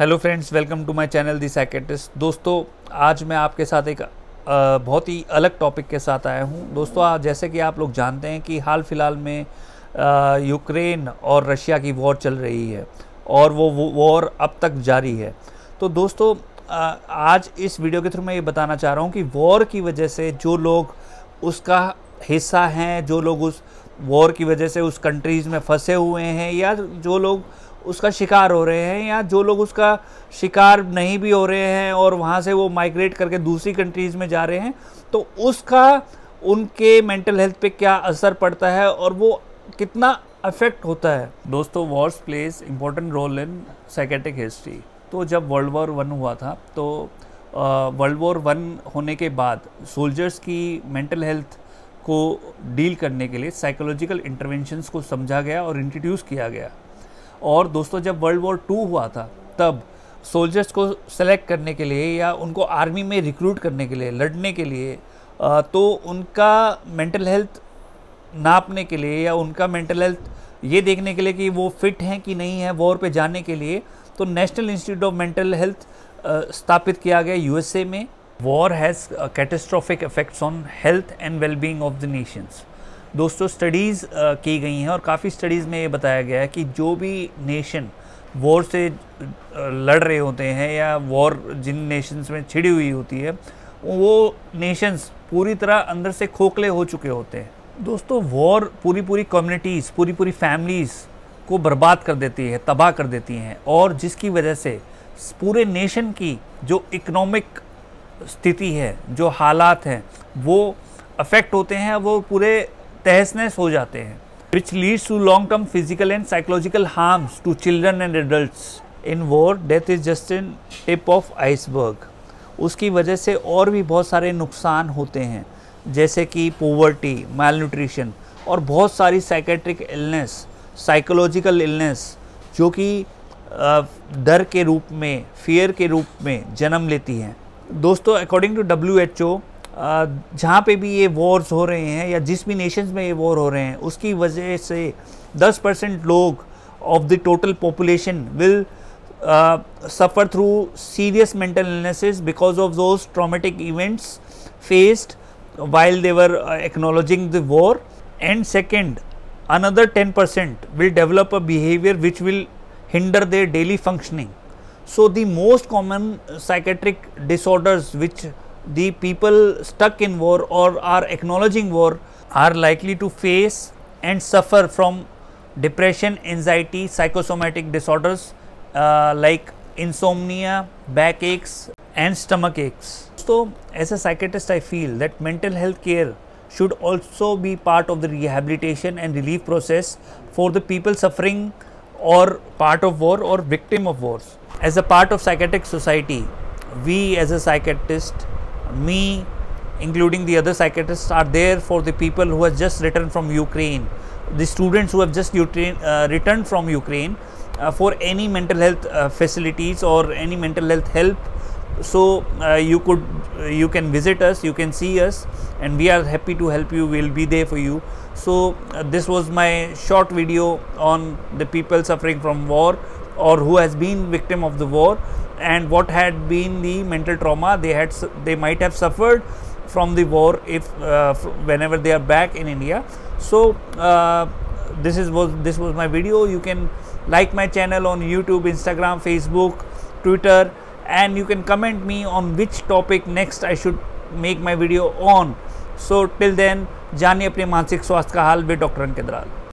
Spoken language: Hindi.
Hello friends, welcome to my channel the psychiatrist. दोस्तों, आज मैं आपके साथ एक बहुत ही अलग टॉपिक के साथ आया हूं। दोस्तों, जैसे कि आप लोग जानते हैं कि हाल फिलहाल में यूक्रेन और रशिया की वॉर चल रही है और वो वॉर अब तक जारी है। तो दोस्तों, आज इस वीडियो के थ्रू मैं ये बताना चाह रहा हूँ कि वॉर की वजह से जो लोग उसका हिस्सा हैं, जो लोग उस वॉर की वजह से उस कंट्रीज़ में फंसे हुए हैं, या जो लोग उसका शिकार हो रहे हैं, या जो लोग उसका शिकार नहीं भी हो रहे हैं और वहाँ से वो माइग्रेट करके दूसरी कंट्रीज़ में जा रहे हैं, तो उसका उनके मेंटल हेल्थ पे क्या असर पड़ता है और वो कितना अफेक्ट होता है। दोस्तों, wars plays important role in psychiatric history. तो जब वर्ल्ड वॉर 1 हुआ था, तो वर्ल्ड वॉर 1 होने के बाद सोल्जर्स की मेंटल हेल्थ को डील करने के लिए साइकोलॉजिकल इंटरवेंशंस को समझा गया और इंट्रोड्यूस किया गया। और दोस्तों, जब वर्ल्ड वॉर 2 हुआ था, तब सोल्जर्स को सेलेक्ट करने के लिए या उनको आर्मी में रिक्रूट करने के लिए, लड़ने के लिए, तो उनका मेंटल हेल्थ नापने के लिए या उनका मेंटल हेल्थ ये देखने के लिए कि वो फिट हैं कि नहीं है वॉर पे जाने के लिए, तो national institute of mental health स्थापित किया गया यूएसए में। War has catastrophic effects on health and wellbeing of the Nations. दोस्तों, स्टडीज़ की गई हैं और काफ़ी स्टडीज़ में ये बताया गया है कि जो भी नेशन वॉर से लड़ रहे होते हैं या वॉर जिन नेशंस में छिड़ी हुई होती है, वो नेशंस पूरी तरह अंदर से खोखले हो चुके होते हैं। दोस्तों, वॉर पूरी कम्युनिटीज़, पूरी फैमिलीज़ को बर्बाद कर देती है, तबाह कर देती हैं, और जिसकी वजह से पूरे नेशन की जो इकोनॉमिक स्थिति है, जो हालात हैं, वो अफेक्ट होते हैं, वो पूरे तहस-नहस हो जाते हैं, which leads to long-term physical and psychological harms to children and adults. In war, death is just a tip of iceberg. उसकी वजह से और भी बहुत सारे नुकसान होते हैं, जैसे कि पोवर्टी, malnutrition और बहुत सारी साइकेट्रिक इलनेस, साइकोलॉजिकल इलनेस, जो कि डर के रूप में, फियर के रूप में जन्म लेती हैं। दोस्तों, अकॉर्डिंग टू WHO, जहाँ पे भी ये वॉर्स हो रहे हैं या जिस भी नेशंस में ये वॉर हो रहे हैं, उसकी वजह से 10% लोग of the total population will suffer through serious mental illnesses because of those traumatic events faced while they were acknowledging the war. And second, another 10% will develop a behavior which will hinder their daily functioning. So the most common psychiatric disorders which the people stuck in war or are acknowledging war are likely to face and suffer from depression, anxiety, psychosomatic disorders like insomnia, backaches and stomach aches. So as a psychiatrist, I feel that mental health care should also be part of the rehabilitation and relief process for the people suffering or part of war or victim of wars. As a part of psychiatric society, we as a psychiatrist, me including the other psychiatrists, are there for the people who have just returned from Ukraine, the students who have just returned from Ukraine, for any mental health facilities or any mental health help. So you can visit us, you can see us, and we are happy to help you. We'll be there for you. So this was my short video on the people suffering from war or who has been victim of the war, and what had been the mental trauma they might have suffered from the war if whenever they are back in India. So this was my video. You can like my channel on YouTube, Instagram, Facebook, Twitter, and you can comment me on which topic next I should make my video on. So till then, जानिए अपने मानसिक स्वास्थ्य का हाल विद डॉक्टर अंकित राल।